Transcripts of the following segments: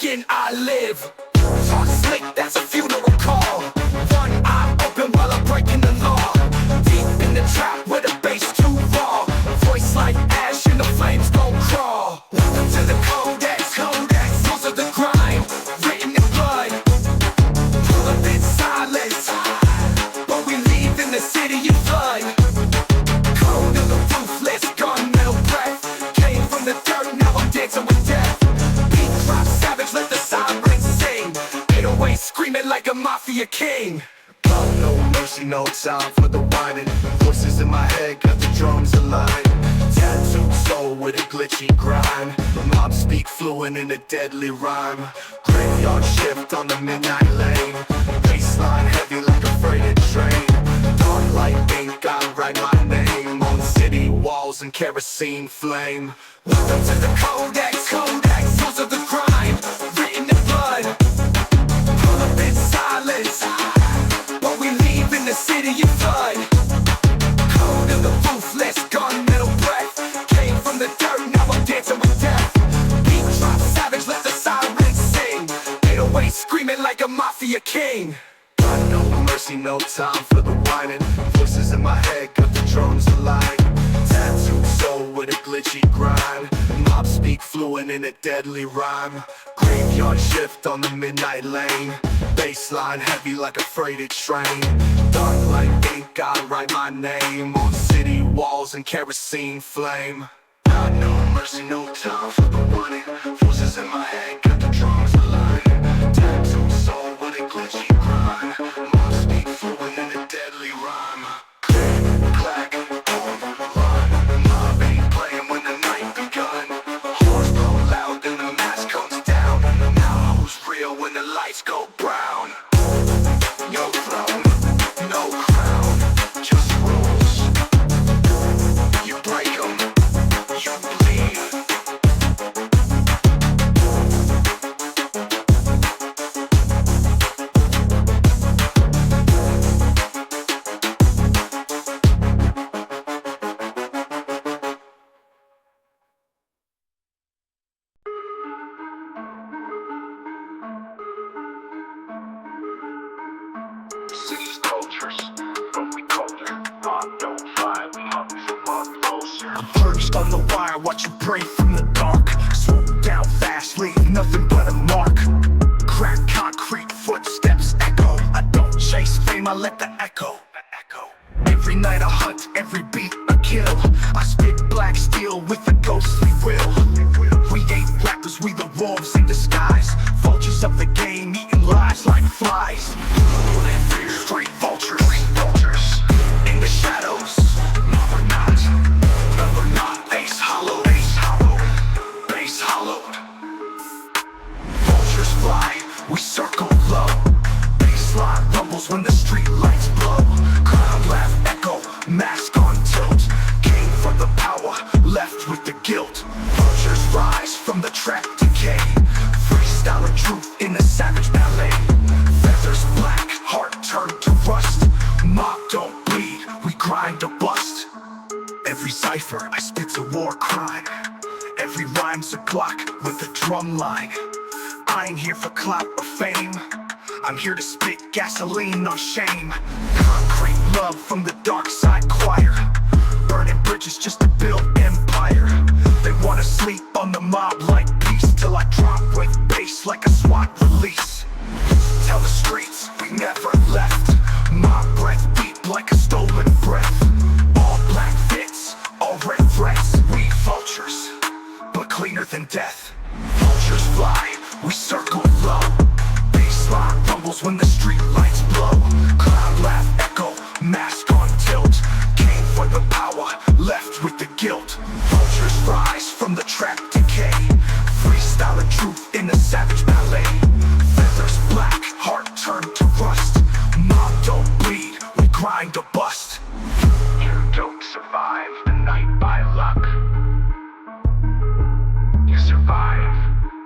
kickin, I live. Talk slick, that's a funeral call. One eye open while I'm breaking the law. Deep in the trap where the bass too raw. Voice like ash and the flames gon' crawl. Welcome to the codex, rules of the grind, written in blood. Pull up in silence, but we leave in the city in flood. Code of the ruthless, gun metal breath. Came from the dirt, now I'm dancing with death. Beat drop savage, let the sirens sing. 808 screaming like a Mafia king. No mercy, no time for the whining. Voices in my head, got the drums aligned. Tattooed soul with a glitchy grind. Mom speak fluent in a deadly rhyme. Graveyard shift on the midnight lane. Baseline heavy like a freighted train. Dark light ink, I write my name on city walls and kerosene flame. Welcome to the codex, rules of the grind, written in blood. Pull up in silence, but we leave in the city in flood. Code of the ruthless, gun metal breath. Came from the dirt, now I'm dancing with death. Beat drop savage, let the sirens sing. 808 screaming like a Mafia king. Got no mercy, no time for the whining. Voices in my head, got the drums aligned. Tattooed soul with a glitchy grind. Mob speak fluent in a deadly rhyme. Graveyard shift on the midnight lane. Baseline heavy like a freighted train. Dark light ink, I write my name on city walls and kerosene flame. Got no mercy, no time for the whining. Voices in my head, got the drums aligned. Tattooed soul with a glitchy grind. Mob speak fluent in a deadly rhyme. Black on the run. Mob ain't playing when the night begun. Horns blow loud and the mask comes down. Now who's real when the lights go brown? No throne, no crown, just rules. You break 'em, you bleed. City's cultures, but we colder. Mob don't vibe, mob is a mob closer. I'm perched on the wire, watch you break from the dark. Swoop down fast, leave nothing but a mark. Crack concrete, footsteps echo. I don't chase fame, I let the echo. Every night I hunt, every beat a kill. I spit black steel with a ghostly will. We ain't rappers, we the wolves in disguise. Vultures of the game, eating lies like flies. Straight vultures, in the shadows. No, we're not. Ace hollow, base hollowed. Vultures fly, we circle low. Baseline rumbles when the street lights blow. Clown laugh echo, mask on tilt. Came for the power, left with the guilt. Vultures rise from the trap decay. Freestyle of truth in a savage ballet. Feathers black, heart turned to rust. Mob don't bleed, we grind to bust. Every cipher I spit's a war crime. Every rhyme's a clock with a drum line. I ain't here for clout or fame. I'm here to spit gasoline on shame. Concrete love from the dark side choir. Burning bridges just to build empire. They wanna sleep on the mob like peace. Till I drop with bass like a SWAT release. Tell the streets we never left. My breath deep like a stolen breath. All black fits, all red threats. We vultures, but cleaner than death. Vultures fly, we circle low. Baseline rumbles when the street lights blow. Cloud laugh echo, mask on tilt. Came for the power, left with the guilt. Vultures rise from the trap decay. Freestyle of truth in a savage ballet. Feathers black, heart turned to rust. Mob don't bleed, we grind to bust. You don't survive the night by luck. You survive,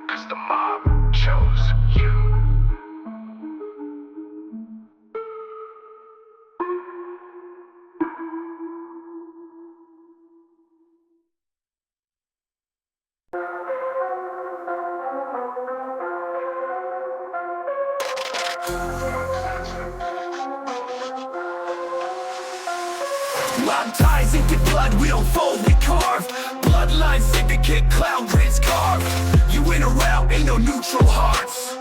cause the mob chose you. blood, we don't fold, we carve. Bloodlines, syndicate, clown grids carve. You in or out, ain't no neutral hearts.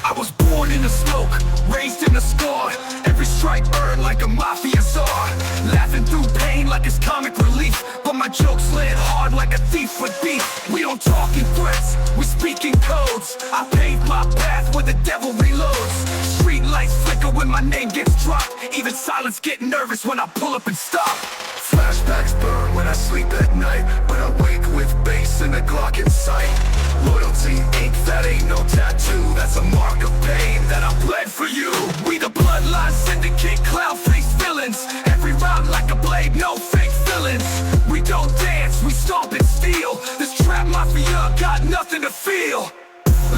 I was born in the smoke, raised in the score. Every strike earned like a Mafia czar. Laughing through pain like it's comic relief, but my jokes land hard like a thief with beef. We don't talk in threats, we speak in codes. I pave my path where the devil reloads. Street lights flicker when my name gets dropped. Even silence get nervous when I pull up and stop. Flashbacks burn when I sleep at night, when I wake with bass and a Glock in sight. Loyalty ink, that ain't no tattoo, that's a mark of pain that I bled for you. We the bloodline syndicate, clown-faced villains. Every round like a blade, no fake feelings. We don't dance, we stomp and steal. This trap mafia got nothing to feel.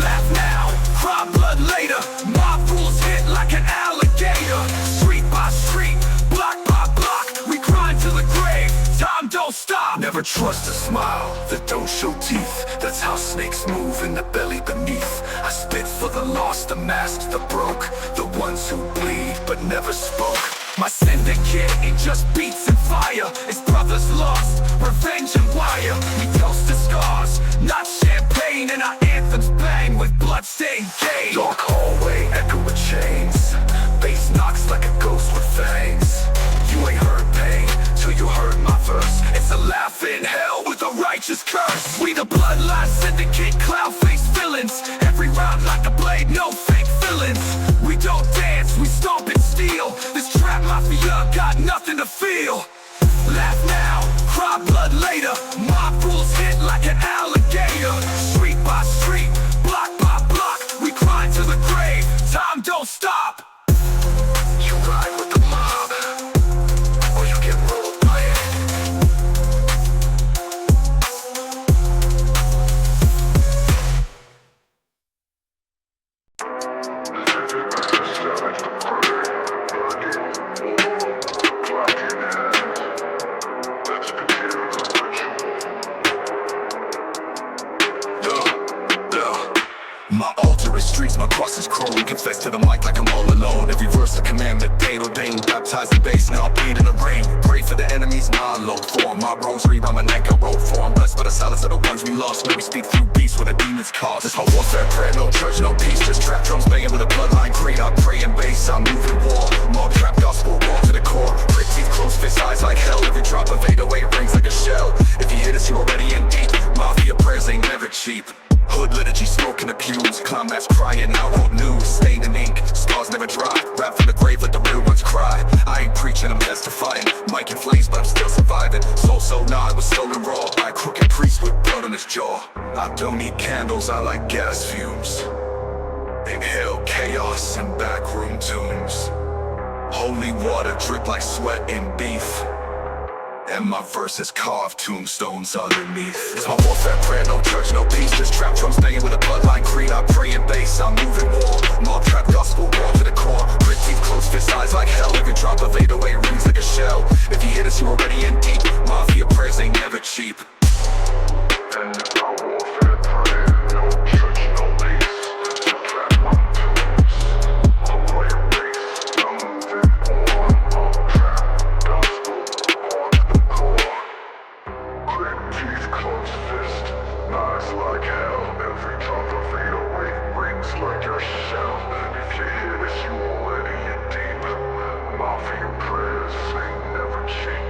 Laugh now, cry blood later. Mob rules hit like an alligator. Street by street, block by block, we grind to the grave. Time don't stop. Never trust a smile that don't show teeth. That's how snakes move in the belly beneath. I spit for the lost, the masked, the broke, the ones who bleed but never spoke. My syndicate ain't just beats and fire. It's brothers lost, revenge and wire. We toast to scars, not champagne. And our anthems bang with bloodstained gaze. Dark hallway, echo with chains. Bass knocks like a ghost with fangs. You ain't heard pain till you heard my verse. It's a laugh in hell with a righteous curse. We the bloodline syndicate, clown-faced villains. Every round like a blade, no fake feelings. We don't dance, we stomp and steal. This trap mafia got nothing to feel. Laugh now, cry blood later. Mob rules hit like an alligator. Street by street, block by block, we grind to the grave. Time don't stop. You ride with the mob, or you get rolled by it. My altar is streets, my cross is chrome. Confess to the mic like I'm all alone. Every verse a commandment, Dane ordained. Baptized in bass, now I bleed in the rain. Pray for the enemies, now I low form. My rosary by my neck, I wrote for 'em. Blessed by the silence of the ones we lost. When we speak through beats where the demons cause. This my warfare prayer, no church, no peace. Just trap drums banging with a bloodline creed. I pray in bass, I'm moving war. Mob trap gospel, raw to the core. Prick teeth, close fist, eyes like hell. Every drop of 808 rings like a shell. If you hit us, you already in deep. Mafia prayers ain't never cheap. Hood liturgy, smoking the pews. Clown mask crying, now old news. Stained in ink, scars never dry. Rap from the grave, let the real ones cry. I ain't preaching, I'm testifying. Mic in flames, but I'm still surviving. Soul so nah, it was stolen raw by a crooked priest with blood on his jaw. I don't need candles, I like gas fumes. Inhale chaos and backroom tombs. Holy water drip like sweat in beef. And my verses carved tombstones underneath. It's my warfare prayer, no church, no peace. Just trap drums banging with a bloodline creed. I pray in bass, I'm moving war. Mob trap gospel, raw to the core. Grit teeth, close fist, eyes like hell. Every drop of 808 rings like a shell. If you hit us, you're already in deep. Mafia prayers ain't never cheap. And our warfare prayer, no church, no peace. Just trap one tunes. Hallway bass, I'm moving on. Mob trap gospel, raw to the core. Grit teeth, close fist, eyes like hell. Every drop of 808 rings like a shell. If you hit us, you already in deep. Mafia prayers ain't never cheap.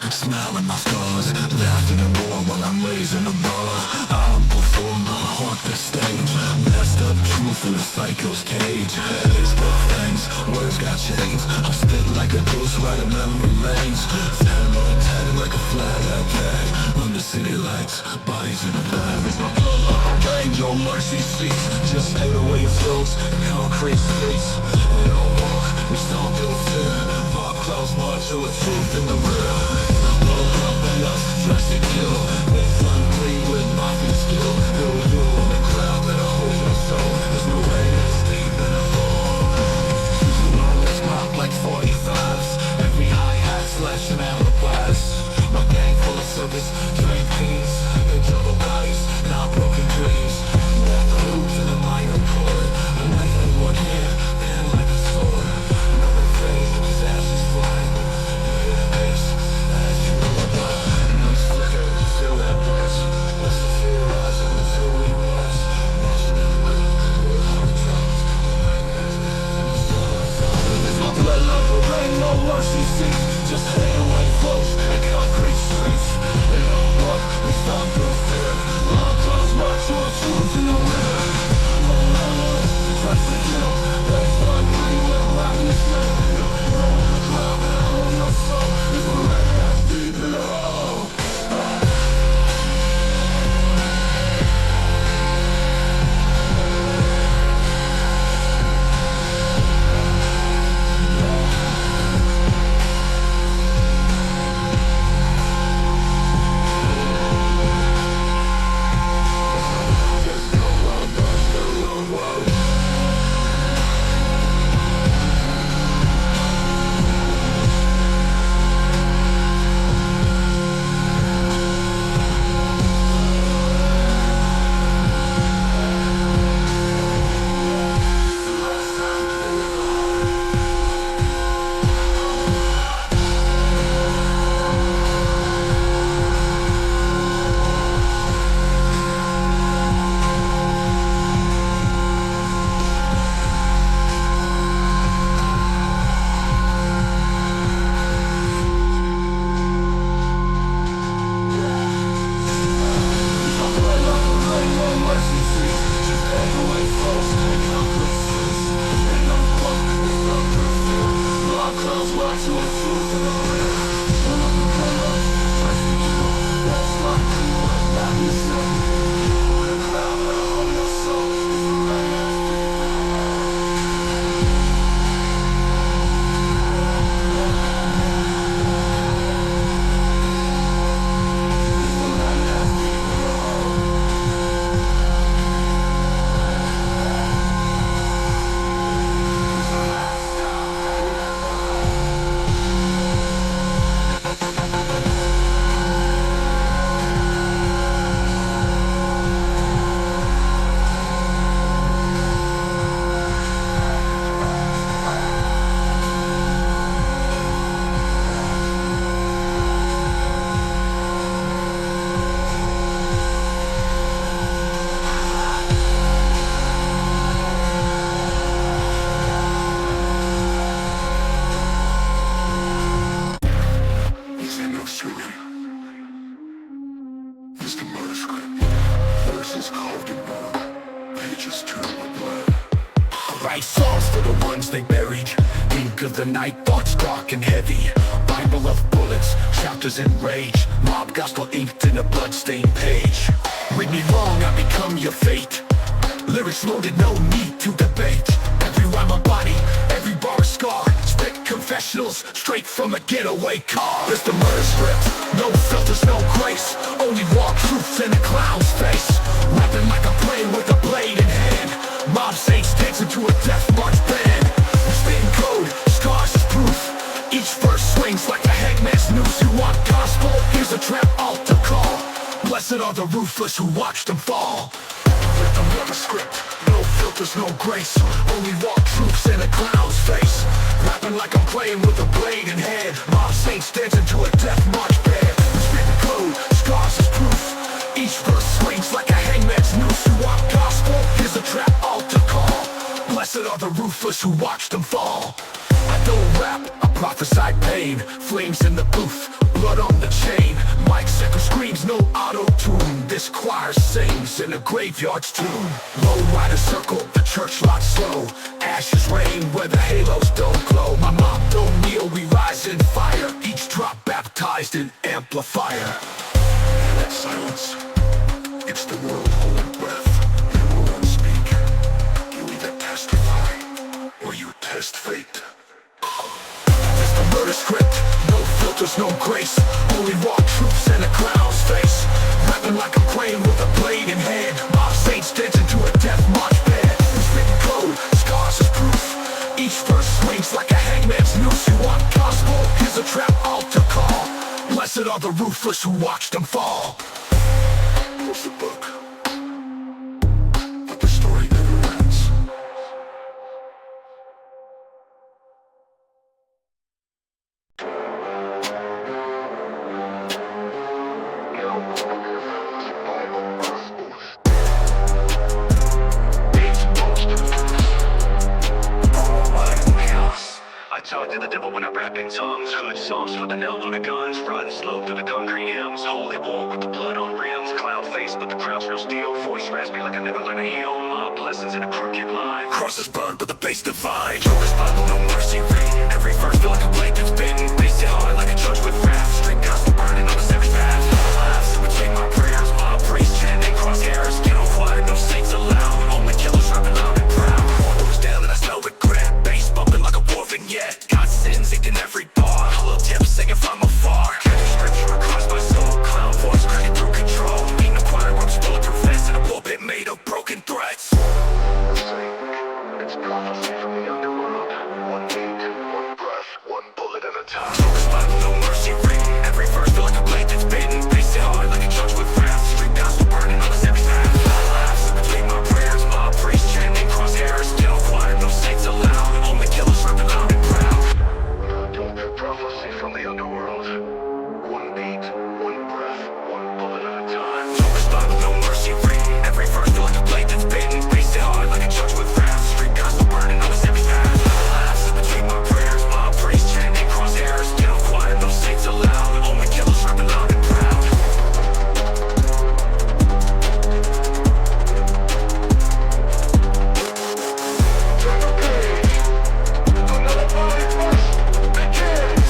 Smiling my scars, laughing and war while I'm raising the bar. I'm performer. haunt the stage. Masked up truth in a psycho's cage. Heads but fangs, words got chains. I spit like a ghost right in memory lanes. Hammer and tatted like a flat out bag. Under city lights, bodies in the bag. Ain't no mercy seats, just hate away your flows. Concrete streets, and no more. We stomp through fear. Pop clouds march to a truth in the rear. Woke up and us, flesh to kill. With fun green with Mafia skill. There was you in the crowd that I hold your soul. There's no way that's deep in the fall. You know it's rock like 45s. Every hi-hat slashing out the blast. My gang full of service, trained fiends. They trouble bodies, not broken dreams. Walk clues in a minor chord. Like everyone here, and like a sword. Another phase of his ashes flying. As you were blind, no flicker, feel that blast. Let's the fear rising until we rise. Marching in the wind, with hard drums. There's no bloodline for rain, no mercy seats. Just hang away flows and concrete streets. They don't walk, we stomp through fear. Long clothes march to a truth in the winter. Try to kill, that's why we will rock this night. Roll the cloud and I hold your soul. It's the right that's deep in the hole. Write songs for the ones they buried. Ink of the night, thoughts dark and heavy. Bible of bullets, chapters in rage. Mob gospel inked in a bloodstained page. Read me wrong, I become your fate. Lyrics loaded, no need to debate. Every rhyme a body, every bar a scar. Spit confessionals, straight from a getaway car. It's the murder script, no filters, no grace. Only raw truths in a clown's face. Rapping like I'm playing with a blade in hand. Mob saints dancing to a death march band. Spitting code, scars is proof. Each verse swings like a hangman's noose. You want gospel? Here's a trap altar call. Blessed are the ruthless who watch them fall. With the murder script, no filters, no grace. Only raw truths in a clown's face. Rapping like I'm playing with a blade in hand. Mob saints dancing to a death march band. Spitting code, scars is proof. Each verse swings like a hangman's noose. You want gospel? Here's a trap altar call. Blessed are the ruthless who watch them fall. I don't rap, I prophesy pain. Flames in the booth, blood on the chain. Mic echo screams, no auto-tune. this choir sings in a graveyard's tune. Low rider circle, the church lot slow. Ashes rain where the halos don't glow. My mom don't kneel, we rise in fire. Each drop baptized in amplifier. That silence, it's the world holding breath. You won't speak, you either testify or you test fate. It's the murder script, no filters, no grace. Only raw truths and a clown's face. Rapping like a crane with a blade in hand. Mob saints dance into a death march band. Written code, scars as proof. Each verse swings like a hangman's noose. You want gospel, here's a trap altar call. Blessed are the ruthless who watch them fall. Close the book, but the story never ends. I talk to the devil when I rap in tongues. Hood songs for the nails on the guns. Run slow through the concrete hymns. Holy war with the blood on rims. Cloud face but the crowd's real steel. Voice raspy like I never learned to heal. My blessings in a crooked line. Crosses burn but the bass divine. Joker's Bible, no mercy ring. Every verse feel like a blade that's been based it hard like a judge with wrath. String gospel burning on the savage path. Lives in between my prayers. My praise chanting crosshairs. Get on quiet, no saints allowed. Only killers rapping loud and proud. Windows down and I smell regret. Bass bumping like a war vignette. God's sins inked in every bar. A little tip singing from afar. Catch scripture across my soul. Clown voice cracking through control. Ain't no choir works bulletproof vests. And a pulpit made of broken threats. It's prophecy from the underworld. One beat, one breath, one bullet at a time. Joker's Bible, no mercy ring. Every verse feel like a blade that's bitten. Bass it hard like a judge with wrath. Street gospel burning on the savage path. Lives in between my prayers. My praise chanting crosshairs. Get on quiet, no saints allowed. Only killers rapping loud and proud. Prophecy from the underworld. One beat, one breath, one bullet at a time. Joker's Bible, no mercy ring. Every verse feel like a blade that's bitten. Bass it hard like a judge with wrath. Street gospel burning on the savage path. Lives in between my prayers. My praise chanting crosshairs. Get on quiet, no saints allowed. Only killers rapping loud and proud. Turn the page. Another body first begins.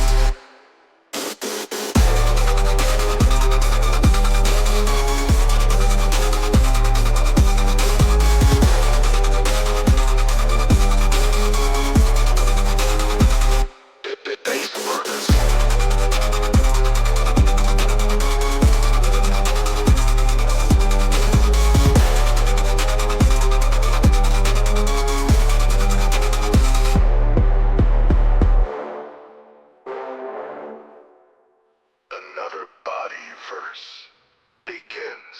Bass burners. Another body verse begins.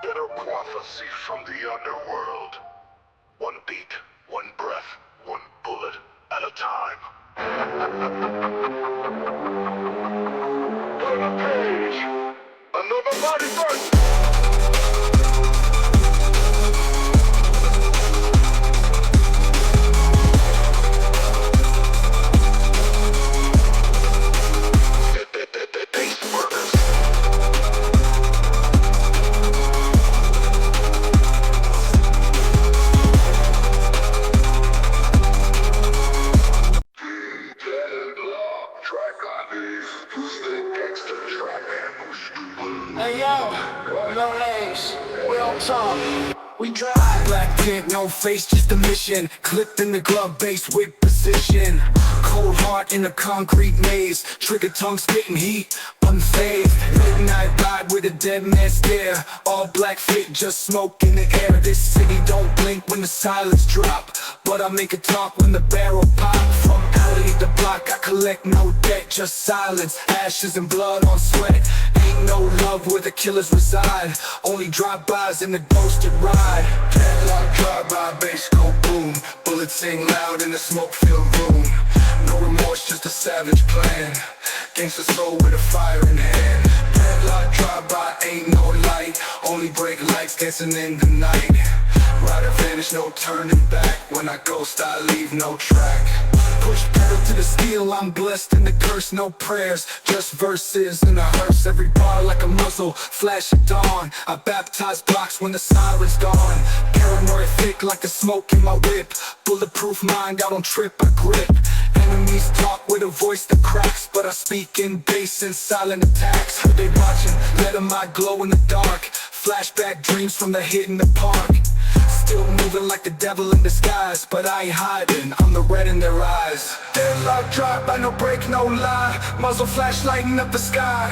Bitter prophecy from the underworld. One beat, one breath, one bullet at a time. Turn the page. Another body first. Bass burners. Track on these. Who's the gangster track man? Who's We drive. Black pink, no face, just a mission. Clipped in the glove base with precision. Cold heart in a concrete maze. Trigger tongue spitting heat, unfazed. Midnight ride with a dead man stare. All black fit, just smoke in the air. This city don't blink when the silence drop, but I make it talk when the barrel pop. From alley to block, I collect no debt, just silence, ashes and blood on sweat. Ain't no love where the killers reside, only drive-bys in the ghosted ride. Headlock drive-by, bass go boom. Bullets sing loud in the smoke-filled room. No remorse, just a savage plan. Gangsta soul with a fire in hand. Headlock drive-by, ain't no light, only break lights dancing in the night. Rider vanish, no turning back. When I ghost, I leave no track. Push pedal to the steel, I'm blessed in the curse. No prayers, just verses in a hearse. Every bar like a muzzle, flash of dawn. I baptize blocks when the siren's gone. Paranoid thick like the smoke in my whip. Bulletproof mind, out on trip, I grip. Enemies talk with a voice that cracks, but I speak in bass and silent attacks. Heard they watching, let them out glow in the dark. Flashback dreams from the hit in the park. Still moving like the devil in disguise, but I ain't hiding, I'm the red in their eyes. Deadlock drive by, no break, no lie. Muzzle flash lighting up the sky.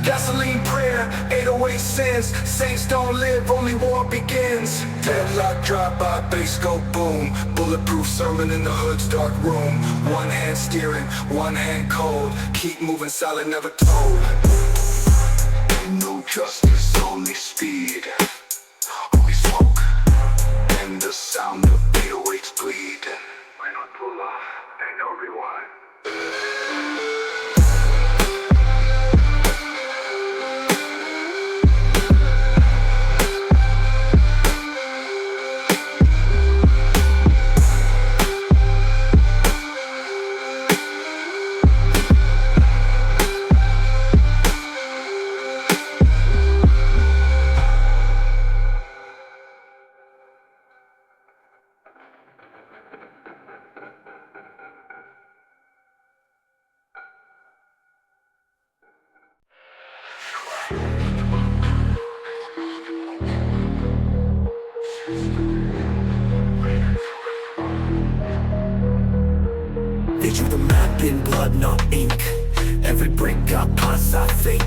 Gasoline prayer, 808 sins. Saints don't live, only war begins. Deadlock drive by, bass go boom. Bulletproof sermon in the hood's dark room. One hand steering, one hand cold. Keep moving silent, never told. Ain't no justice, only speed. Only smoke, and the sound of 808s bleed. Why not pull off? Ain't no rewind. They drew the map in blood, not ink. Every brick got pus, I think.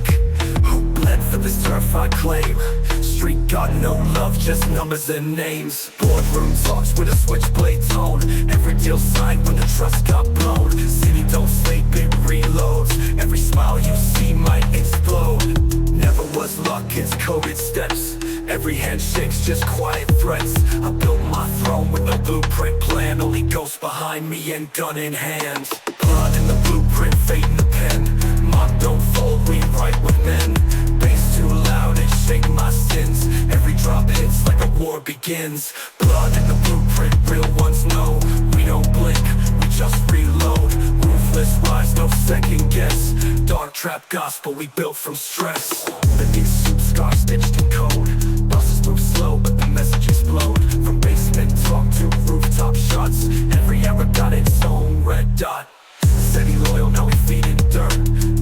Who bled for this turf I claim? Street got no love, just numbers and names. Boardroom talks with a switchblade tone. Every deal signed when the trust got blown. City don't sleep, it reloads. Every smile you see might explode. Never was luck, it's coded steps. Every handshake's just quiet threats. I built my throne with a blueprint plan. Only ghosts behind me and gun in hand. Blood in the blueprint, fate in the pen. Mob don't fold, we write with men. Bass too loud and shake my sins. Every drop hits like a war begins. Blood in the blueprint, real ones know. We don't blink, we just reload. Ruthless rise, no second guess. Dark trap gospel, we built from stress. Beneath soup scar stitched in code. Buses move slow, but the message explode. From basement talk to rooftop shots. Every hour got its own red dot. Said he loyal, now we feed in dirt.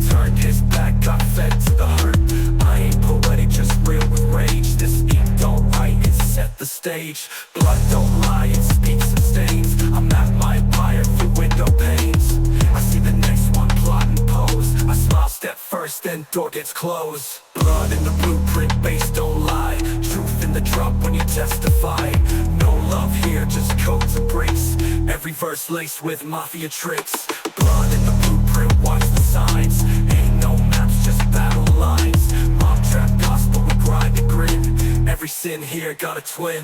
Turned his back, got fed to the hurt. I ain't poetic, just real with rage. This ink don't write, it set the stage. Blood don't lie, it speaks and stains. I'm at my empire through window panes. I see the next one plot and pose. I smile, step first, then door gets closed. Blood in the blueprint, bass don't lie. Truth in the drop when you testify. No love here, just codes and breaks. Every verse laced with Mafia tricks. Blood in the blueprint, watch the signs. Ain't no maps, just battle lines. Mob trap gospel, we grind and grin. Every sin here got a twin.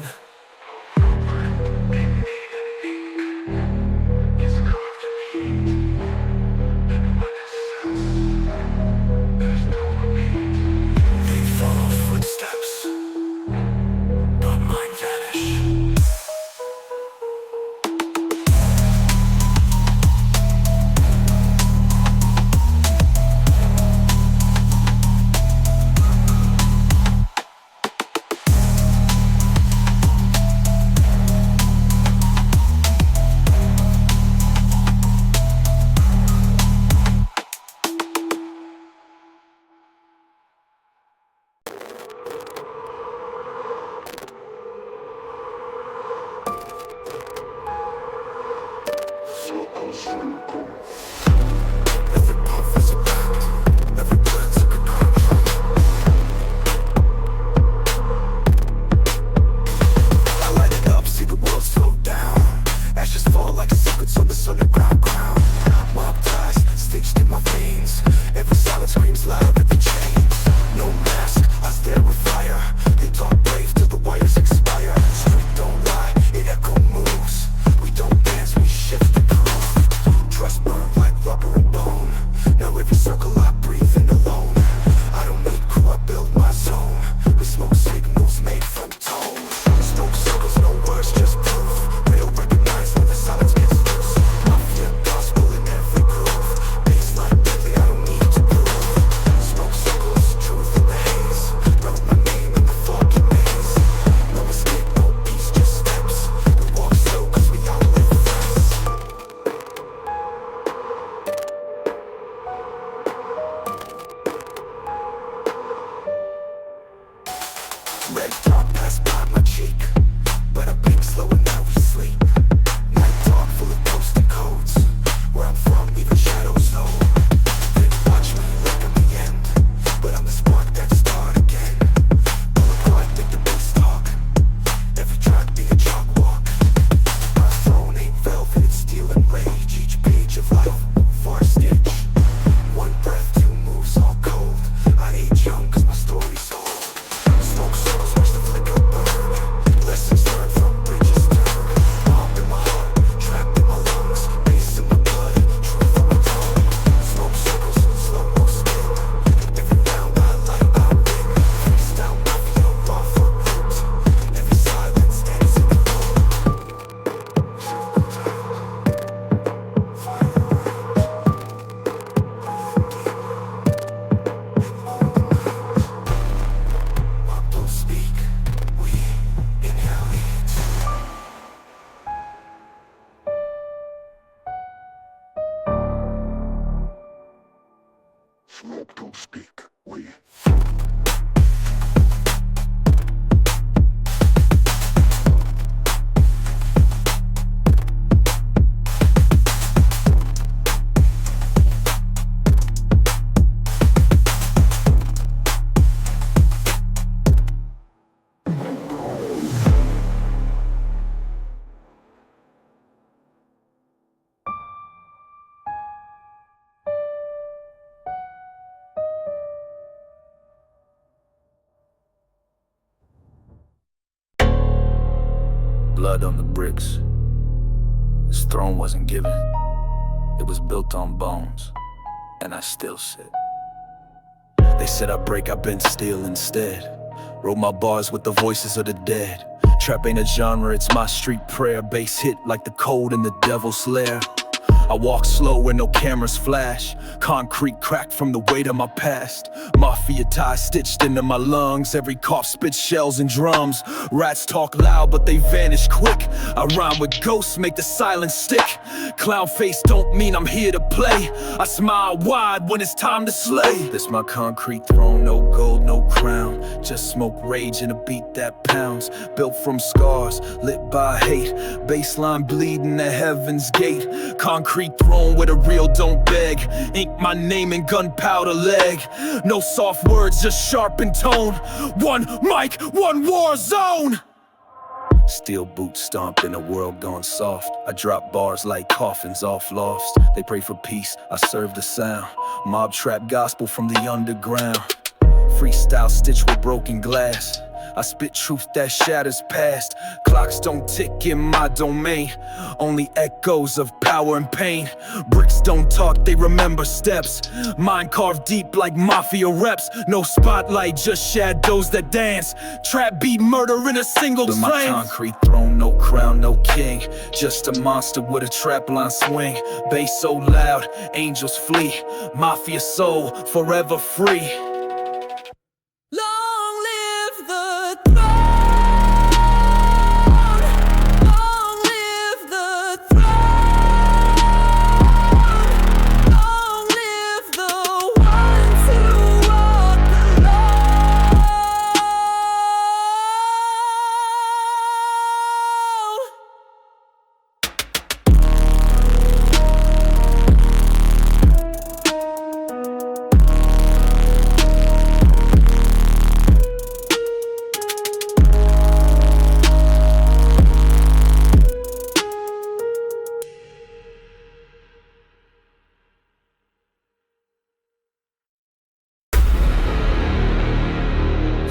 blood on the bricks. This throne wasn't given, it was built on bones, and I still sit. They said I break, I bend steel instead. Wrote my bars with the voices of the dead. Trap ain't a genre, it's my street prayer. Bass hit like the code in the devil's lair. I walk slow where no cameras flash. Concrete cracked from the weight of my past. Mafia ties stitched into my lungs. Every cough spits shells and drums. Rats talk loud but they vanish quick. I rhyme with ghosts, make the silence stick. Clown face don't mean I'm here to play. I smile wide when it's time to slay. This my concrete throne, no gold, no crown. Just smoke, rage, and a beat that pounds. Built from scars, lit by hate. Baseline bleeding at heaven's gate. Concrete throne where the real don't beg. Ink my name in gunpowder leg. No soft words, just sharpened tone. One mic, one war zone. Steel boots stomped in a world gone soft. I drop bars like coffins off lofts. They pray for peace, I serve the sound. Mob trap gospel from the underground. Freestyle stitched with broken glass. I spit truth that shatters past. Clocks don't tick in my domain. Only echoes of power and pain. Bricks don't talk, they remember steps. Mind carved deep like Mafia reps. No spotlight, just shadows that dance. Trap beat murder in a single flame. My concrete throne, no crown, no king. Just a monster with a trap line swing. Bass so loud, angels flee. Mafia soul, forever free.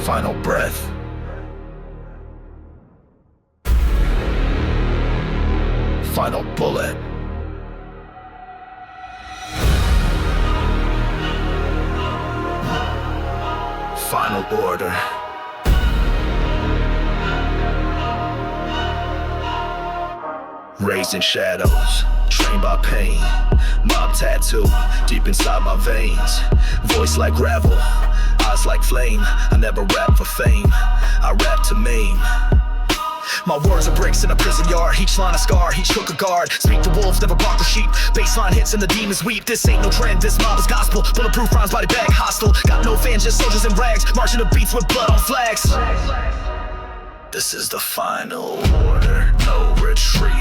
Final breath. Final bullet. Final order. Raising shadows, trained by pain. Mob tattoo, deep inside my veins. Voice like gravel, eyes like flame. I never rap for fame, I rap to maim. My words are bricks in a prison yard. Each line a scar, each hook a guard. Speak the wolves, never bark the sheep. Baseline hits and the demons weep. This ain't no trend, this mob is gospel. Bulletproof rhymes, body bag, hostile. Got no fans, just soldiers in rags. Marching the beats with blood on flags. This is the final order, no retreat.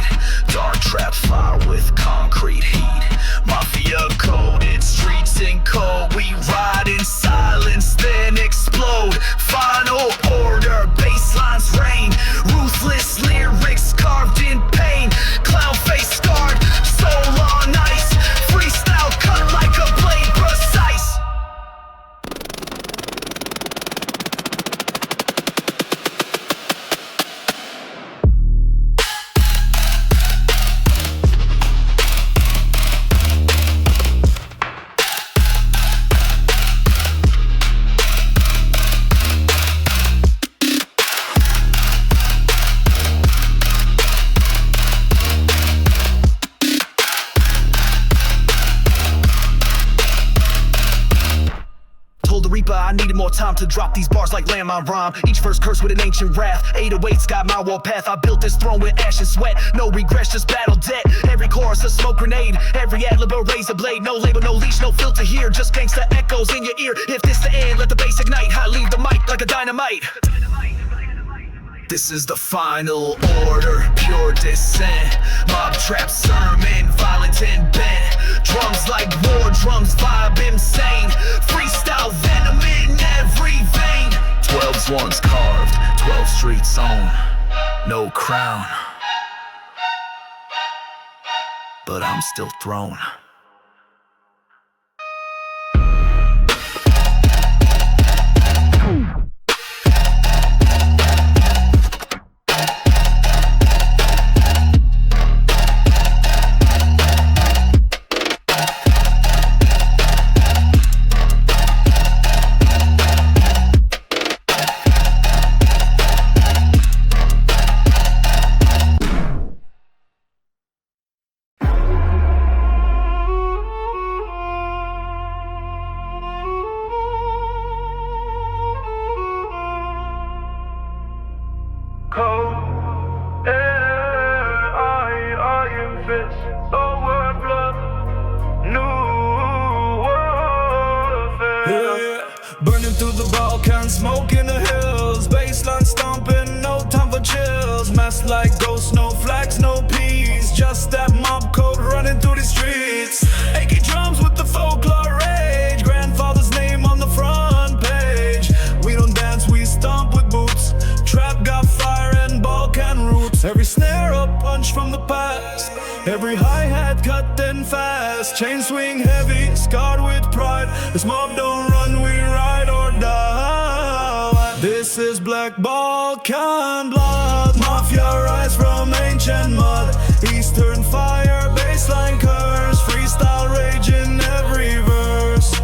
Dark trap fire with concrete heat. Mafia coded, streets in cold. We ride in silence, then explode. Final order, baselines rain. Ruthless lyrics carved in pain. Clown face scarred, soul on ice. Freestyle cut like a blade, precise. I needed more time to drop these bars like landmine rhyme. Each verse cursed with an ancient wrath. 808's got my warpath. I built this throne with ash and sweat. No regrets, just battle debt. Every chorus a smoke grenade. Every ad-lib a razor blade. No label, no leash, no filter here. Just gangsta echoes in your ear. If this the end, let the bass ignite. I leave the mic like a dynamite. This is the final order, pure descent. Mob trap sermon, violent and bent. Drums like war drums, vibe insane. Freestyle venom in every vein. 12's ones carved, 12 streets on. No crown, but I'm still thrown. this. Old word blood, new warfare. Yeah. Burning through the Balkans, smoke in the hills, baseline stomping, no time for chills. Masked like ghosts, no flags, no peace, just that mob code running through the streets. Achy drums with the folklore rage, grandfather's name on the front page. We don't dance, we stomp with boots. Trap got fire and Balkan roots. Every snare a punch from the past, every hi-hat cut and fast. Chain swing heavy, scarred with pride. This mob don't run, we ride or die. This is Black Balkan blood. Mafia rise from ancient mud. Eastern fire, baseline curse. Freestyle rage in every verse.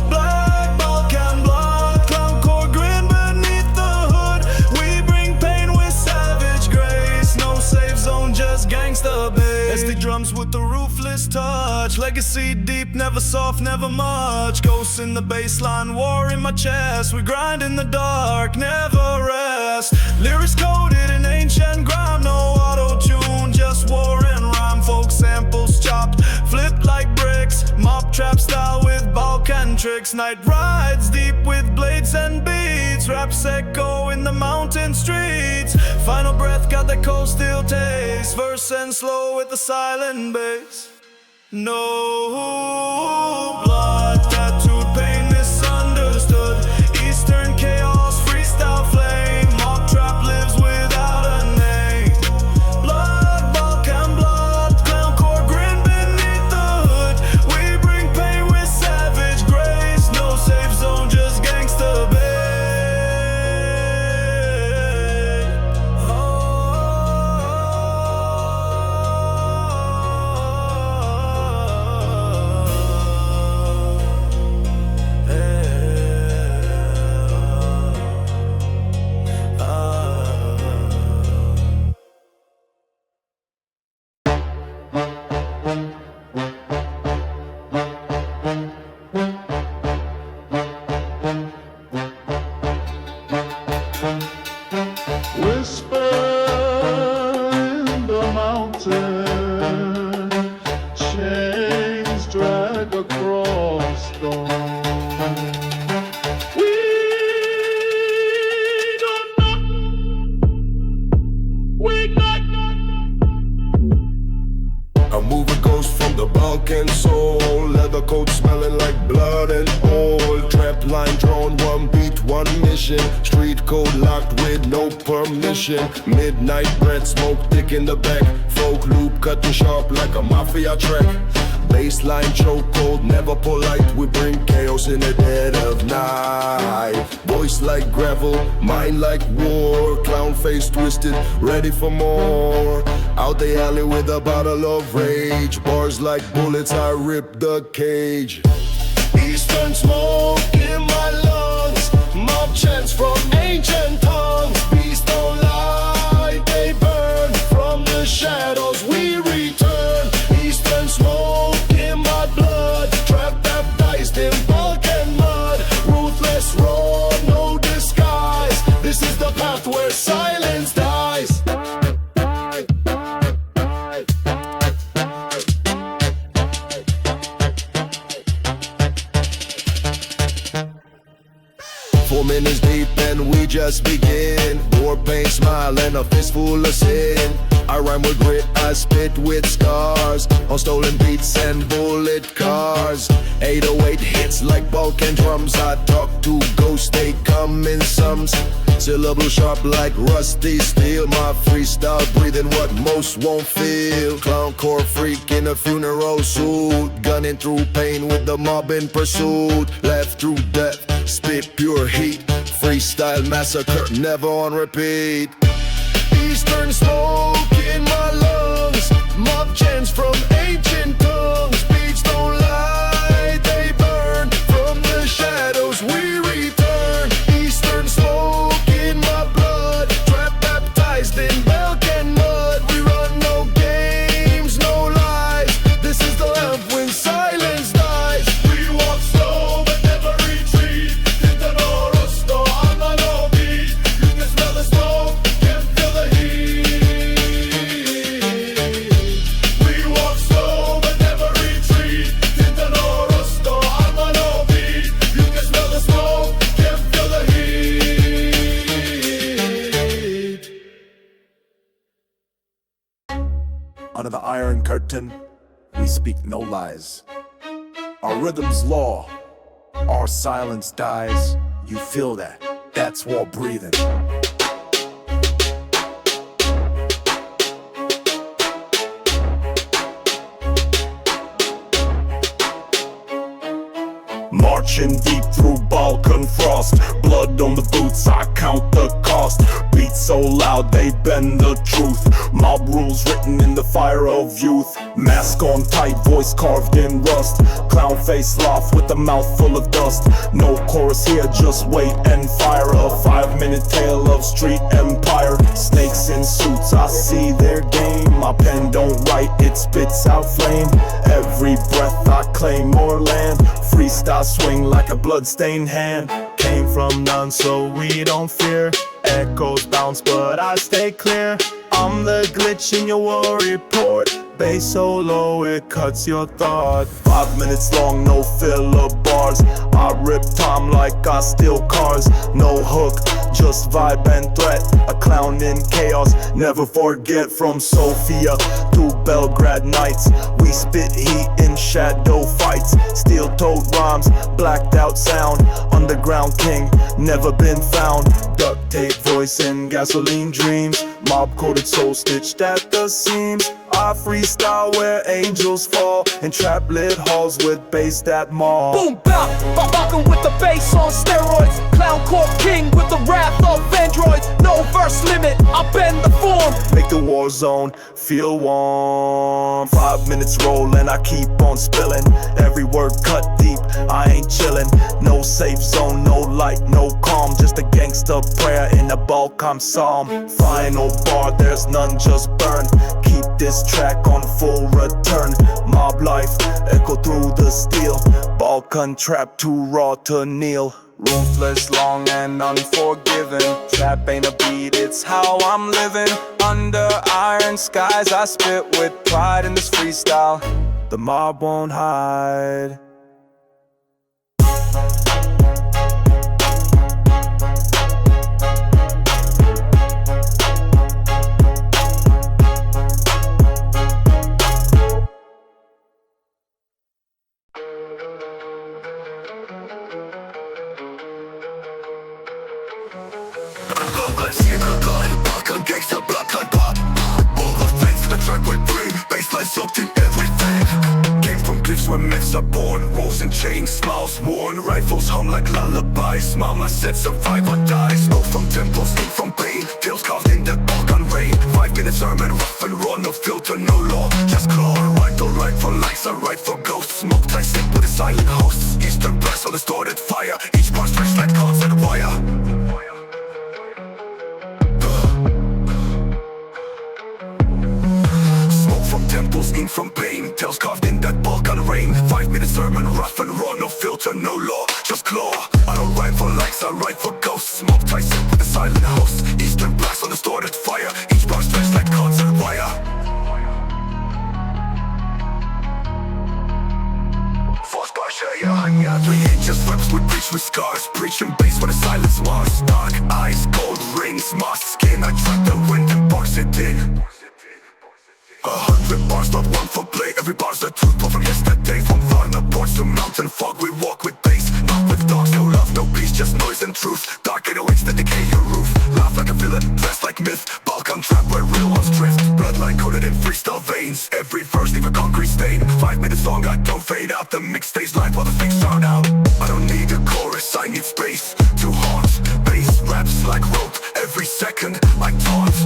Black Balkan blood, clowncore grin beneath the hood. We bring pain with savage grace. No safe zone, just gangsta bass. SD drums with the ruthless touch. Legacy deep, never soft, never much. Ghosts in the baseline, war in my chest. We grind in the dark, never rest. Lyrics coded in ancient ground, no auto-tune, just war and rhyme. Folk samples chopped, flipped like bricks. Mob trap style with Balkan tricks. Night rides deep with blades and beats. Raps echo in the mountain streets. Final breath got that cold steel taste. Verse and slow with the silent bass. No blood, tattooed pain misunderstood. Eastern chaos, freestyle flame. Mob trap lives without a name. Blood, Balkan blood, clowncore grin beneath the hood. We bring pain with savage grace. No safe zone, just gangsta bass. Whisper in the mountain, chains drag across stone. We don't knock, we knock. A mover goes from the Balkan soul. Leather coat smelling like blood and oil. Trap line drawn, one beat, one mission. Street code locked with no permission. Midnight bread, smoke thick in the back. Folk loop cutting sharp like a mafia track. Baseline chokehold, never polite. We bring chaos in the dead of night. Voice like gravel, mind like war. Clown face twisted, ready for more. Out the alley with a bottle of rage. Bars like bullets, I rip the cage. Eastern smoke in my lungs. Mob chants from ancient tongues. Beasts don't lie, they burn. From the shadows we return. Eastern smoke in my blood. Trap baptized in Balkan mud. Ruthless raw, no disguise. This is the path where silence dies. Minutes deep and we just begin. War pain, smile and a fistful of sin. I rhyme with grit, I spit with scars. On stolen beats and bullet cars. 808 hits like Balkan drums. I talk to ghosts, they come in sums. Syllable sharp like rusty steel. My freestyle breathing what most won't feel. Clowncore freak in a funeral suit. Gunning through pain with the mob in pursuit. Laugh through death, spit pure heat. Freestyle massacre, never on repeat. Eastern smoke in my lungs. Mob chants from ancient tongues. Beats don't lie, they burn. From the shadows we return. Eastern smoke in my blood. Trap baptized in Balkan mud. We run no games, no lies. This is the lamp when silence dies. We walk slow but never retreat. Into the rusto on the low beat. You can smell the smoke, can feel the heat. Under the iron curtain, we speak no lies. Our rhythm's law, our silence dies. You feel that? That's war breathing. Marching deep through Balkan frost, blood on the boots, I count the cost. Beats so loud they bend the truth. Mob rules written in the fire of youth. Mask on tight, voice carved in rust. Clown face laugh with a mouth full of dust. No chorus here, just wait and fire. A 5-minute tale of street empire. Snakes in suits, I see their game. My pen don't write, it spits out flame. Every breath I claim more land. Freestyle swing like a bloodstained hand. Came from none so we don't fear. Echoes bounce but I stay clear. I'm the glitch in your war report. Bass so low it cuts your thought. 5 minutes long, no filler bars. I rip time like I steal cars. No hook, just vibe and threat. A clown in chaos, never forget. From Sofia to Belgrade nights, we spit heat in shadow fights. Steel-toed rhymes, blacked out sound. Underground king, never been found. Duct tape voice and gasoline dreams. Mob coded soul stitched at the seams. I freestyle where angels fall, and trap lit halls with bass that maul. Boom bap, rockin' with the bass on steroids. Clowncore king with the wrath of androids. No verse limit, I bend the form. Make the war zone feel warm. 5 minutes roll and I keep on spilling. Every word cut deep, I ain't chillin'. No safe zone, no light, no calm. Just a gangsta prayer in a Balkan psalm. Final bar, there's none, just burn. Keep this track on full return. Mob life, echo through the steel. Balkan trap too raw to kneel. Ruthless, long and unforgiving. Trap ain't a beat, it's how I'm living. Under iron skies, I spit with pride in this freestyle. The mob won't hide. Gangsta, bloodline pop. All the fans to the track with bring. Baseline soaked in everything. Came from cliffs where myths are born. Walls and chains, smiles worn. Rifles hum like lullabies. Mama said survive or die. Smoke from temples, heat from pain. Tails carved in the Balkan rain. 5 minutes sermon, rough and raw. No filter, no law. Just claw. Right or right for likes, I right for ghosts. Smoke tight, sit with the silent hosts. Eastern brass on the distorted fire. Each bar stretched like concert wire. Temples in from pain, tails carved in that Balkan rain. 5 minutes sermon, rough and raw, no filter, no law, just claw. I don't rhyme for likes, I write for ghosts. Smoke tight, sit with the silent hosts. Eastern blast on the distorted fire. Each bar stretched like concert wire. False bar share, hang out 3 inches. Reps would breach with scars. Preaching bass when the silence mars. Dark eyes, gold rings, moss skin. I trap the wind and box it in. 100 bars, not one for play. Every bar's the truth, but from yesterday. From Varna porch to mountain fog, we walk with bass. Not with dogs, no love, no peace, just noise and truth. Dark 808s that decay your roof. Laugh like a villain, dressed like myth. Balkan trap where real ones drift. Bloodline coded in freestyle veins. Every verse leave a concrete stain. 5 minutes long, I don't fade out. The mix stays live while the fakes drown out. I don't need a chorus, I need space to haunt. Bass raps like rope, every second like taunts.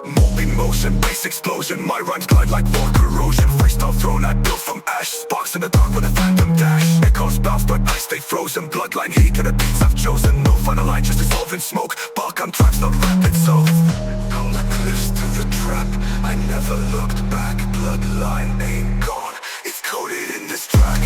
Mob in motion, bass explosion. My rhymes glide like war corrosion. Freestyle throne I built from ash. Sparks in the dark with a phantom dash. Echoes bounce but I stay frozen. Bloodline heat to the beats I've chosen. No final line, just dissolve in smoke. Balkan tracks not rapid, so all the cliffs to the trap. I never looked back. Bloodline ain't gone, it's coded in this track.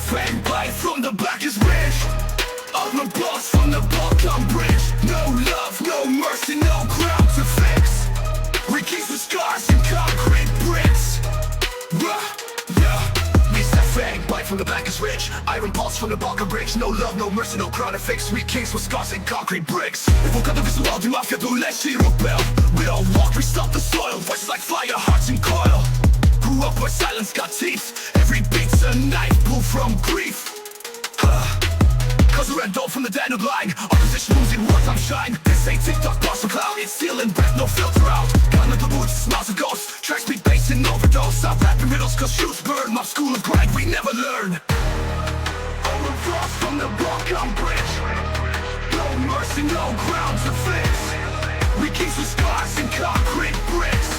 Fang bite from the back is rich. I'm a boss from the Balkan Bridge. No love, no mercy, no ground to fix. We keep with scars and concrete bricks. Fang bite from the back is rich. Iron pulse from the Balkan Bridge. No love, no mercy, no crown to fix. We kings with scars and concrete bricks. Evocando visual de Mafia do Leste Europeu. We don't walk, we stop the soil. Voices like fire, hearts in coil. Grew up where silence got teeth. Every beat's a knife, pulled from grief. Cause we're red from the dead of lying. Opposition moves in wartime shine. This ain't TikTok, boss of cloud. It's stealing breath, no filter out. Gun at the boots, smiles of ghosts. Track speed, bass and overdose. Stop rapping riddles cause shoes burn. My school of grind, we never learn. All across from the Balkan Bridge. No mercy, no ground to fix. We kings with scars and concrete bricks.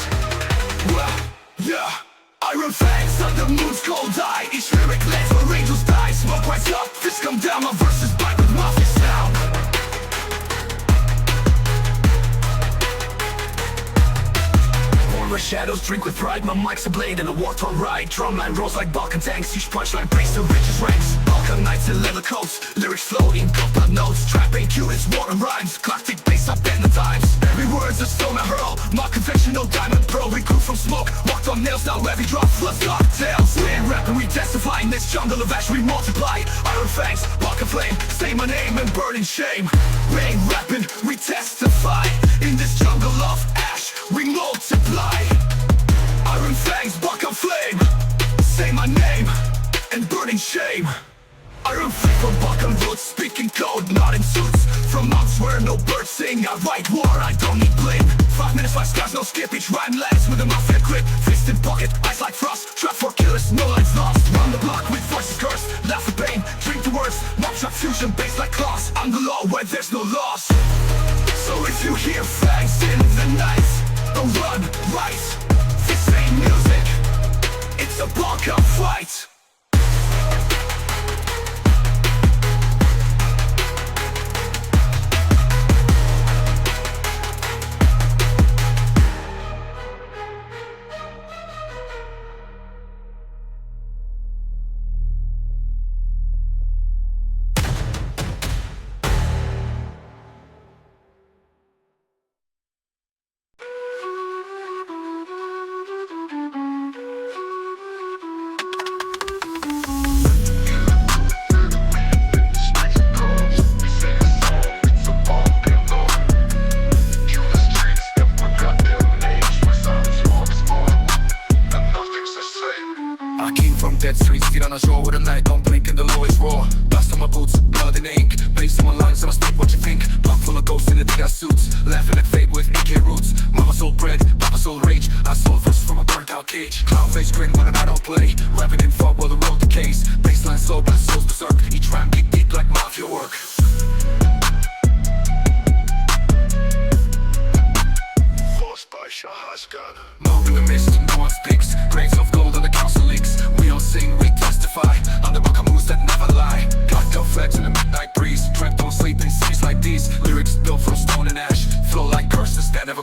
Iron fangs on the moon's cold eye. Each lyric lands where angels die. Smoke rise up, fists come down. My verses bite with Mafia sound. Where shadows drink with pride. My mic's a blade and a war-torn ride. Drumline rolls like Balkan tanks. Each punchline breaks the richest ranks. Balkan knights in leather coats. Lyrics flow in gold notes. Trap ain't cute, it's war and rhymes. Clock tick bass, I bend the times. Every word's a stone I hurl. My confection, no diamond pearl. We grew from smoke, walked on nails. Now every drop floods cocktails. We ain't rapping, we testify. In this jungle of ash we multiply. Iron fangs, Balkan flame. Say my name and burn in shame. We ain't rapping, we testify. In this jungle of ash we multiply. Iron fangs, Balkan flame. Say my name and burn in shame. Iron fang from Balkan roots, speaking code, not in suits. From mountains where no birds sing, I write war, I don't need blame. 5 minutes, 5 stars, no skip, each rhyme lands with a Mafia grip. Fist in pocket, eyes like frost, trap for killers, no lines lost. Round the block with voices cursed, laugh with pain, drink the words. Mob trap fusion, bass like claws, I'm the law where there's no loss. So if you hear fangs in the night, don't run, right. This ain't music, it's a Balkan fight.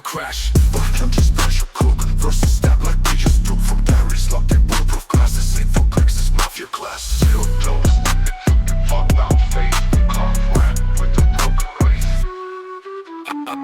Crash, but I'm just pressure cook. Versus stab like we just took from Paris. Locked in bulletproof glasses. Ain't for clicks, this Mafia class. Still close, fuck down face. Can't rap with the broken race.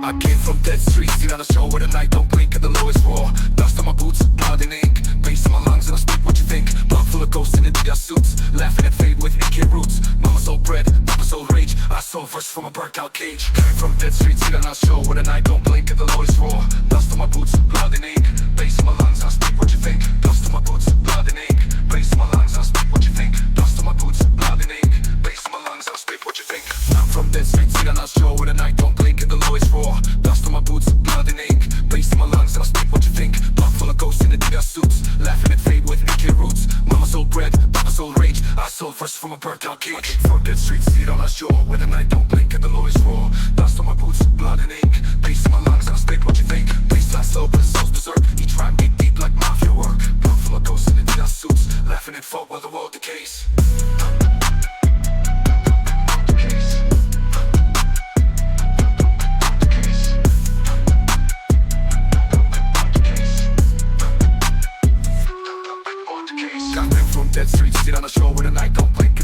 I came from dead streets, seen on a show where the night don't blink at the lowest roar. Dust on my boots, blood and ink. Bass in my lungs and I speak what you think. Blood full of ghosts in Adidas suits. Laughing at fate with AK roots. Mama sold bread, Papa sold rage. I sold verse from a burnt out cage. Came from dead streets, seen on a show where the night don't blink at the lowest roar. Dust on my boots, blood and ink. Bass in my lungs, I speak what you think. Dust on my boots, blood and ink. Bass in my lungs, I speak what you think. Dust on my boots, blood and ink. Bass in my lungs, I speak what you think. I'm from dead streets, seen on a show where the night don't blink at the lowest roar. Dust on my boots, blood and ink. Bass in my lungs, and I speak what you think. Blood full of ghosts in Adidas suits. Laughing at fate with AK roots. Mama sold bread, Papa sold rage. I sold verse from a burnt out cage. I came from dead streets, seen on a show where the night don't blink at the lowest roar. Dust on my boots, blood and ink. Bass in my lungs, and I speak what you think. Bassline slow, but it's soul's berserk. Each rhyme beat deep like Mafia work. Blood full of ghosts in Adidas suits. Laughing at folk while the world decays. Got them from dead streets, sit on a show where the night don't blink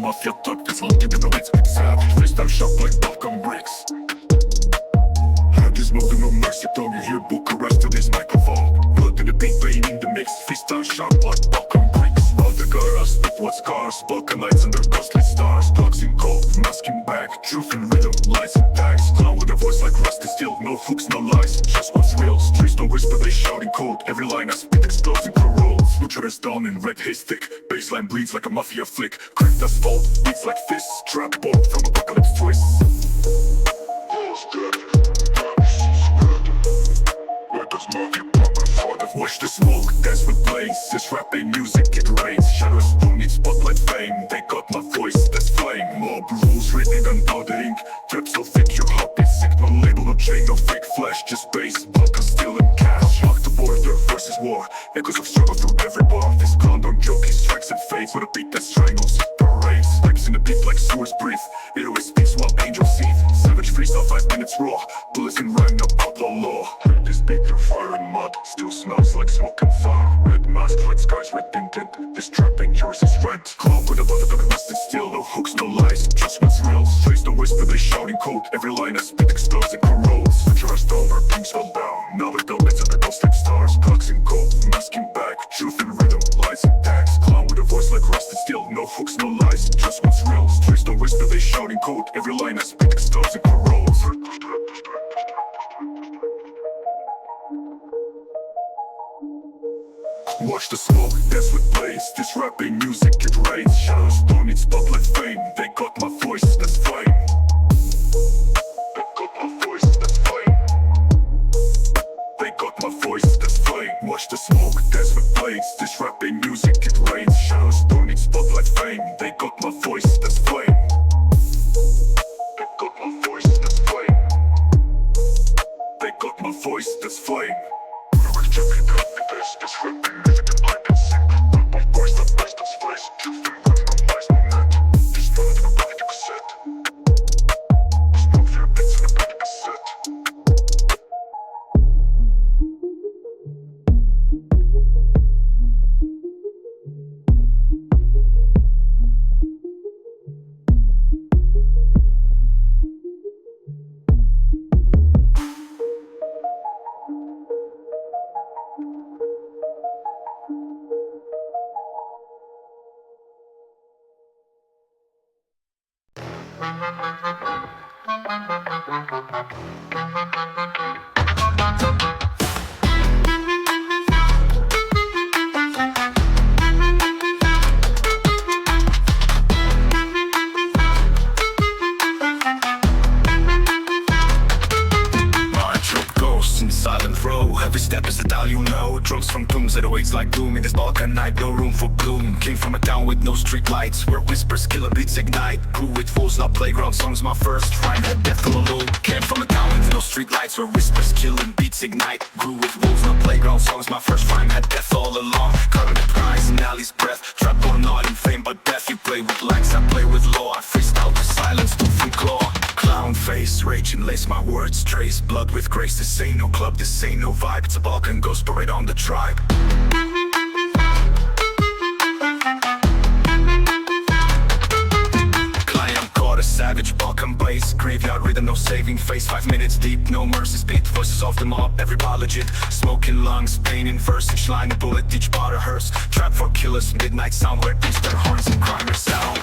Mafia talk, this long give it the hits. Savage, freestyle shop like popcorn bricks. Hand is moving, no mercy. Don't you hear Bucharest to this microphone? Blood in the beat, playing in the mix. Freestyle shop like popcorn bricks. All the girls with what scars, Balkanites under costly stars. Dogs in cold, masking back, truth and rhythm, lies and tags. Clown with a voice like rusty steel, no hooks, no lies, just what's real. Streets don't whisper, they shout in code. Every line I spit explodes in paroles. Vultures down in red haze thick. Baseline bleeds like a Mafia flick. Cracked asphalt, beats like fists. Trap ball from apocalypse twists. Watch the smoke, dance with blaze. This rap ain't music, it rains. Shadows don't need spotlight fame. They got my voice, that's flame. Mob rules written on powder ink. Trap so thick your heart beats sick. No label, no chain, no fake flash. Just bass, vodka, steel and cash. Lock the border versus war. Echoes of struggle through every bar. This clown don't joke, he strikes and fades. With a beat that strangles, parades. Pipes in the beat like sewers breathe. It always speaks while angels seethe. Savage freestyle 5 minutes raw. Bullets in rhyme, no outlaw law. This beat through fire and mud. Still smells like smoke and fire. Red mask, red skies, red tinted. This trap ain't yours, it's rent. Clown with a motherfucking rusted steel. No hooks, no lies, just what's real. Streets don't whisper, they shout in code. Every line I spit explodes and corrodes. Futurists down where things fell down. Now the donuts and the ghost like stars. Clocks in cold, masking back. Truth and rhythm, lies and tags. Clown with a voice like rusted steel. No hooks, no lies, just what's real. Streets don't whisper, they shout in code. Every line I spit explodes and corrodes. Watch the smoke, dance with blaze. This rap ain't music, it rains. Shadows don't need spotlight fame. They got my voice, that's flame. They got my voice, that's flame. They got my voice, that's flame. Watch the smoke, dance with blaze. This rap ain't music, it rains. Shadows don't need spotlight fame. They got my voice, that's flame. They got my voice, that's flame. They got my voice, that's flame. This rap ain't music, it blind and sick. Got my voice, that voice, that's flash. Truth and rhythm, no lies, no net. Just run it in a back cassette. Smoke your bits in a back cassette. Like doom in this Balkan night, no room for gloom. Came from a town with no street lights, where whispers kill and beats ignite. Grew with fools, not playground songs. My first rhyme had death all alone. Came from a town with no street lights, where whispers kill and beats ignite. Grew with wolves, not playground songs. My first rhyme had death all along. Cutting the prize in Ali's breath. Trap or not in fame but death. You play with lags, I play with law. I freestyle with silence, tooth and claw. Clown face, rage and lace my words. Trace blood with grace. This ain't no club, this ain't no vibe. It's a Balkan ghost parade on the tribe. Savage Balkan blaze, graveyard rhythm, no saving face. 5 minutes deep, no mercy, speed voices of the mob, every bar legit. Smoking lungs, pain in verse, each line a bullet, each bar a hearse. Trap for killers, midnight sound where beats their horns and crimers sound.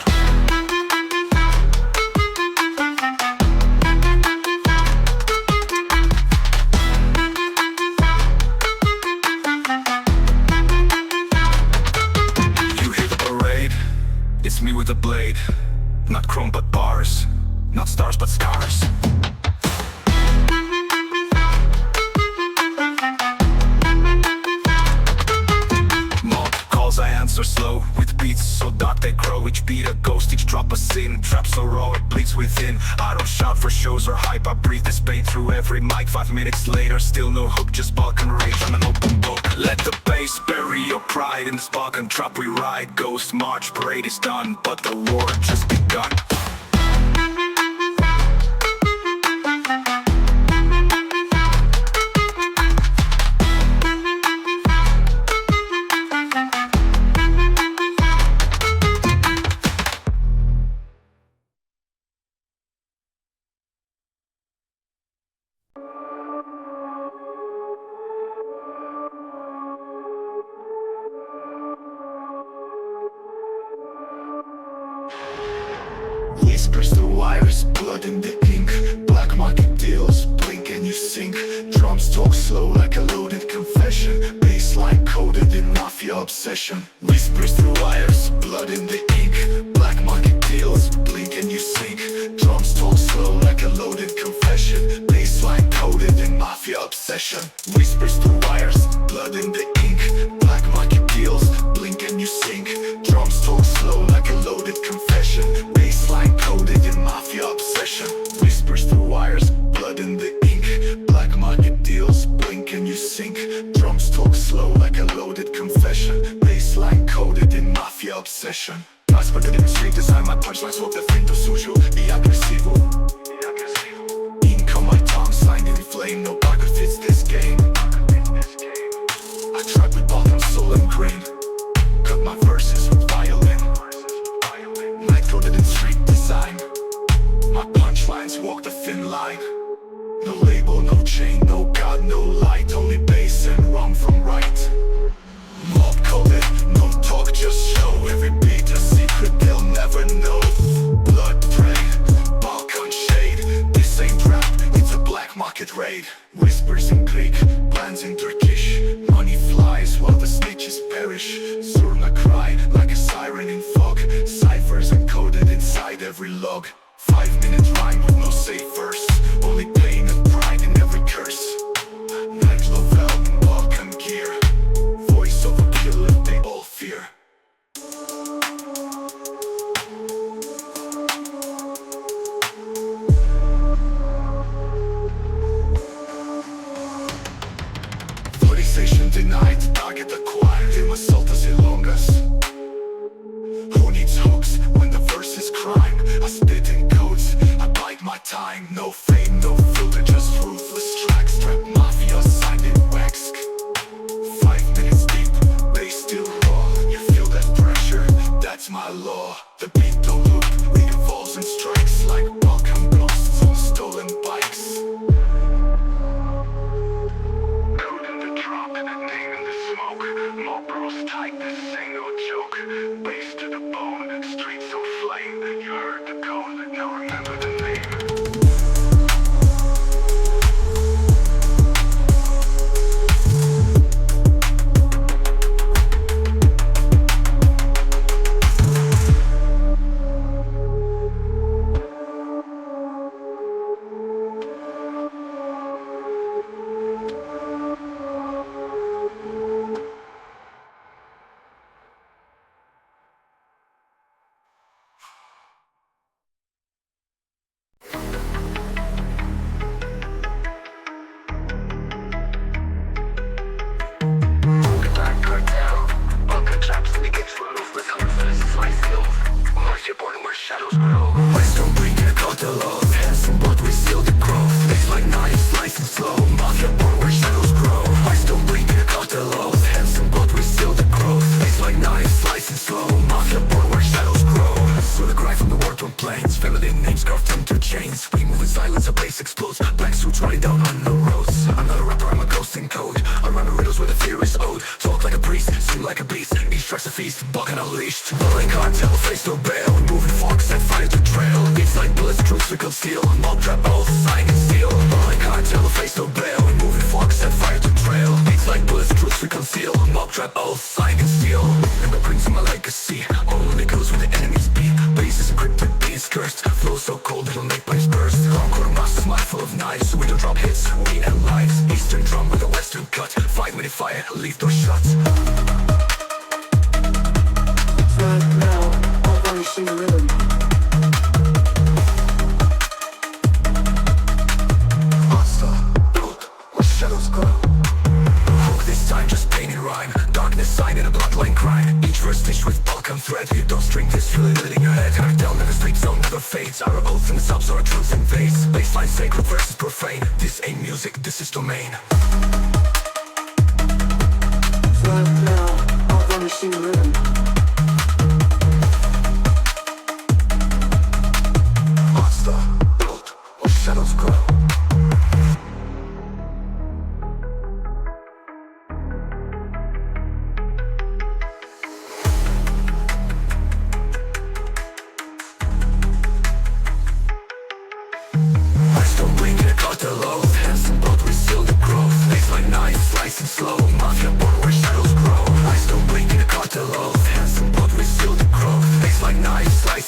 You hear the parade, it's me with a blade. Not chrome but bars, not stars but scars. Mob calls I answer slow, with beats so dark they grow. Each beat a ghost, each drop a sin. Trap so raw it bleeds within. I don't shout for shows or hype, I breathe this pain through every mic. 5 minutes later, still no hook, just Balkan rage, I'm an open book. Let the bass bury your pride, in this Balkan trap we ride. Ghost march, parade is done, but the war just begun. Whispers through wires, blood in the ink. Black market deals, blink and you sink. Drums talk slow like a loaded confession. Bassline coded in Mafia obsession. Whispers through wires, blood in the ink. Black market deals, blink and you sink. Drums talk slow like a loaded confession. Bassline coded in Mafia obsession. Whispers through wires, blood in the ink. Black market deals, blink and you sink. Drums talk slow like a loaded confession. Bassline coded in Mafia obsession. Whispers through wires, blood in the ink. Black market deals, blink and you sink. Drums talk slow like a loaded confession. Bassline coded in Mafia obsession. Transported in the street design, my punchlines walk the frente sujo y agresivo. Ink on my tongue, signed in flame. No darker fits this game. I track with bottom, soul and grain. Cut my verses with violin. Night coded in street design. My punchlines walk the thin line. No label, no chain, no god, no light. Only bass and wrong from right. Mob coded, no talk, just show. Every beat a secret they'll never know. Blood braid, Balkan shade. This ain't rap, it's a black market raid. Whispers in Greek, plans in Turkish. Money flies while the snitches perish. Zurna cry like a siren in fog. Ciphers encoded inside every log. 5-minute rhyme with no safe verse. Only pain and pride in every curse. Night Lovell in Balkan gear. Voice of a killer they all fear. Authorization denied, target acquired. They must assault us in longas. Who needs hooks when the verse is crime? I spit in codes, I bite my time. No fame, no filter, just ruthless tracks. Trap Mafia signed in wax. 5 minutes deep, they still raw. You feel that pressure, that's my law. The beat don't loop, it evolves and strikes like Balkan ghosts on stolen bikes. Code in the drop, name in the smoke. Mob bros tight, this ain't no joke. Bass to the bone, streets on flame. You heard the code, now remember the name.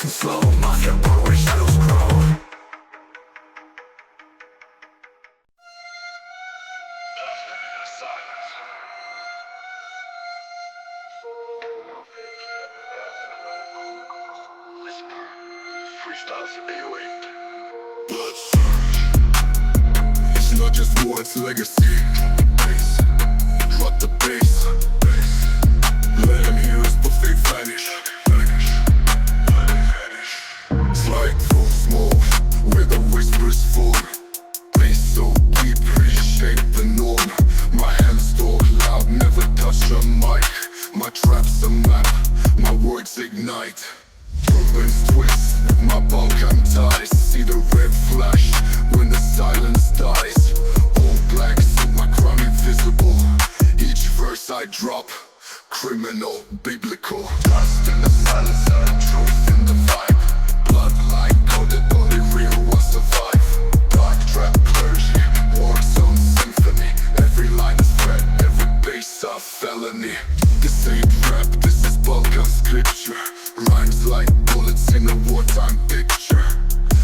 and slow. Mafia war where shadows grow. Freestyles for 808. Blood surge. It's not just war, it's legacy. Bass. Drop the bass. Let them hear us but they vanish. It's like full smoke where the whispers fall. Bass so deep, reshape the norm. My hands talk loud, never touch a mic. My trap's a map, my words ignite. Brooklyn's twist, my Balkan ties. See the red flash when the silence dies. All black, suit my crown invisible. Each verse I drop, criminal, biblical. Trust in the silence and truth in the vibe. Bloodline coded, only real will survive. Dark trap clergy, war zone symphony. Every line is threat, every bass a felony. This ain't rap, this is Balkan scripture. Rhymes like bullets in a wartime picture.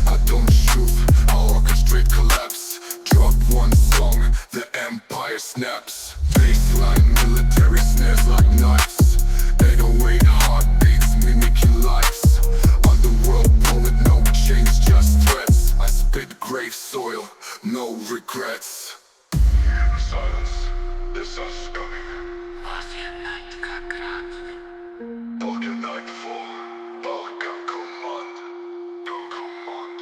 I don't shoot, I orchestrate collapse. Drop one song, the empire snaps. Baseline military snares like knives. 808 heartbeats mimicking lives. Underworld poet, no change, just threats. I spit grave soil, no regrets. Silence. This us coming. Balkan nightfall. Balkan command. Command.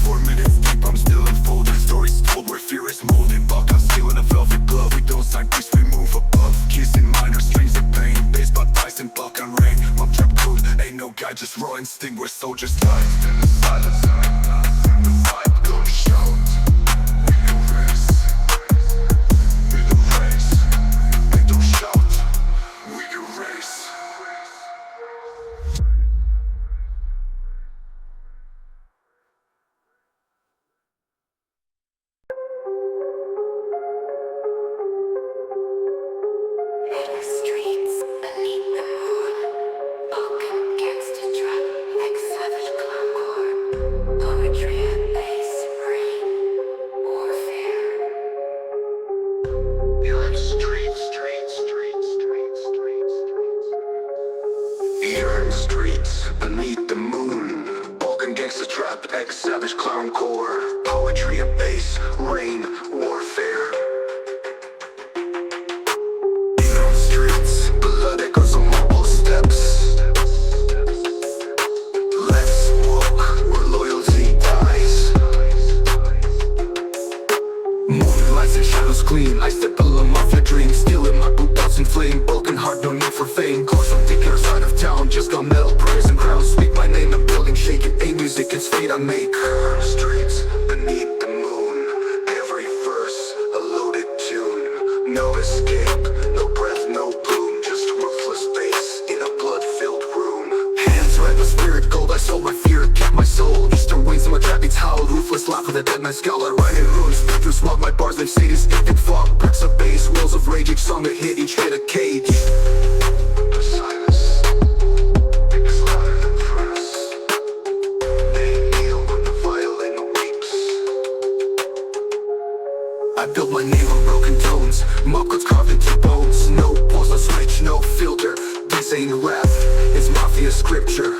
4 minutes deep, I'm still unfolding. Stories told where fear is molded. Balkan steel in a velvet glove. We don't sign peace, we move above. Kissing minor strings of pain. Based by ice and Balkan rain. Mob trap code, ain't no guy, just raw instinct where soldiers die. In the silence, the vibe, don't shout. We erase. We erase. They don't shout. We erase. Hidden streets beneath the moon. Balkan gangsta trap like savage clowncore. Poetry and bass, rain, warfare. Here in streets. Here in the streets, beneath the moon. Balkan gangsta trap, ex-savage clowncore. Poetry and bass, rain, warfare. Here on the streets, blood echoes on marble steps. Let's walk where loyalty dies. Moonlights and shadows clean. I step along Mafia dreams. Stealing my boot dots in flame. Balkan heart, no need for fame. Close from the other side of town. Just got metal prayers and crowds. Speak my name, the building shaking. Ain't music, it's fate I make. Streets beneath the moon. Every verse a loaded tune. No escape, no breath, no bloom. Just ruthless bass in a blood-filled room. Hands red, my spirit gold. I sold my fear, kept my soul. Eastern wings in my trap beats howl. Ruthless laugh with a dead man's scowl. I write in runes, through smog my bars leave cities in fog. Bricks of bass, wheels of rage. Each song a hit, each hit a cage. The silence. It's louder than press. They kneel when the violin weeps. I built my name on broken tones. Mob cuts carved into bones. No pause, no switch, no filter. This ain't rap, it's Mafia scripture.